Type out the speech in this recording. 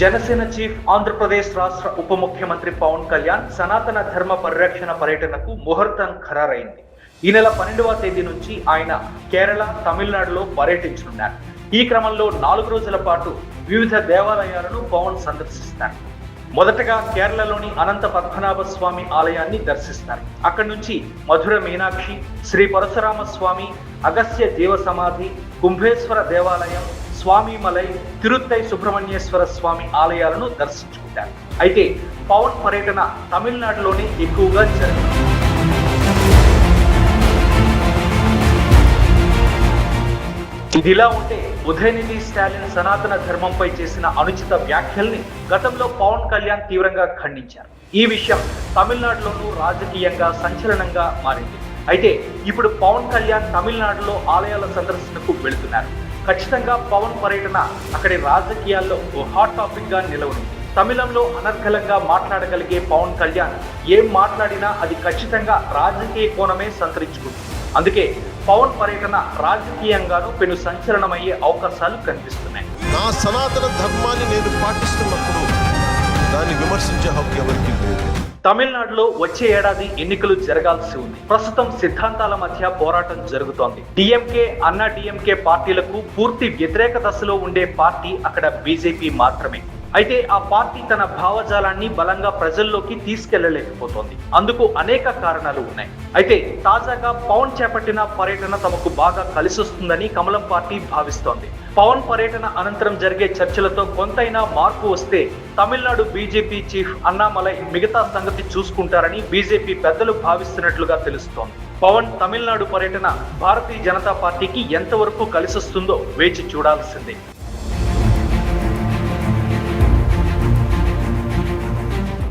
Janasena chief Andhra Pradesh రాష్ట్ర ఉప ముఖ్యమంత్రి పవన్ కళ్యాణ్ సనాతన ధర్మ పరిరక్షణ పర్యటనకు ముహూర్తం ఖరారైంది. ఈ నెల 12వ తేదీ నుంచి ఆయన కేరళ, తమిళనాడులో పర్యటించనున్నారు. ఈ క్రమంలో 4 రోజుల పాటు వివిధ దేవాలయాలను పవన్ సందర్శిస్తారు. మొదటగా కేరళలోని అనంత పద్మనాభ స్వామి ఆలయాన్ని దర్శిస్తారు. అక్కడి నుంచి మధుర మీనాక్షి, శ్రీ పరశురామ స్వామి, అగస్త్య జీవ సమాధి, కుంభేశ్వర దేవాలయం, స్వామిమలై, తిరుత్తై సుబ్రహ్మణ్యేశ్వర స్వామి ఆలయాలను దర్శించుకుంటారు. అయితే పవన్ పర్యటన తమిళనాడులోనే ఎక్కువగా జరిగింది. ఇదిలా ఉంటే ఉదయనిధి స్టాలిన్ సనాతన ధర్మంపై చేసిన అనుచిత వ్యాఖ్యల్ని గతంలో పవన్ కళ్యాణ్ తీవ్రంగా ఖండించారు. ఈ విషయం తమిళనాడులోనూ రాజకీయంగా సంచలనంగా మారింది. అయితే ఇప్పుడు పవన్ కళ్యాణ్ తమిళనాడులో ఆలయాల సందర్శనకు వెళుతున్నారు. ఖచ్చితంగా పవన్ పర్యటన అక్కడి రాజకీయాల్లో ఓ హాట్ టాపిక్ గా నిలవనుంది. తమిళంలో అనర్గళంగా మాట్లాడగలిగే పవన్ కళ్యాణ్ ఏం మాట్లాడినా అది ఖచ్చితంగా రాజకీయ కోణమే సంతరించుకుంటుంది. అందుకే పవన్ పర్యటన రాజకీయంగానూ పెను సంచలనమయ్యే అవకాశాలు కనిపిస్తున్నాయి. నా సనాతన ధర్మాన్ని నేను పాటిస్తున్నప్పుడు దాన్ని విమర్శించే హక్కు ఎవరికి లేదు. తమిళనాడులో వచ్చే ఏడాది ఎన్నికలు జరగాల్సి ఉంది. ప్రస్తుతం సిద్ధాంతాల మధ్య పోరాటం జరుగుతోంది. డిఎంకే, అన్నా డిఎంకే పార్టీలకు పూర్తి వ్యతిరేక దశలో ఉండే పార్టీ అక్కడ బీజేపీ మాత్రమే. అయితే ఆ పార్టీ తన భావజాలాన్ని బలంగా ప్రజల్లోకి తీసుకెళ్లలేకపోతోంది. అందుకు అనేక కారణాలు ఉన్నాయి. అయితే తాజాగా పవన్ చేపట్టిన పర్యటన తమకు బాగా కలిసొస్తుందని కమలం పార్టీ భావిస్తోంది. పవన్ పర్యటన అనంతరం జరిగే చర్చలతో కొంతైనా మార్పు వస్తే తమిళనాడు బీజేపీ చీఫ్ అన్నామలై మిగతా సంగతి చూసుకుంటారని బీజేపీ పెద్దలు భావిస్తున్నట్లుగా తెలుస్తోంది. పవన్ తమిళనాడు పర్యటన భారతీయ జనతా పార్టీకి ఎంతవరకు కలిసొస్తుందో వేచి చూడాల్సిందే.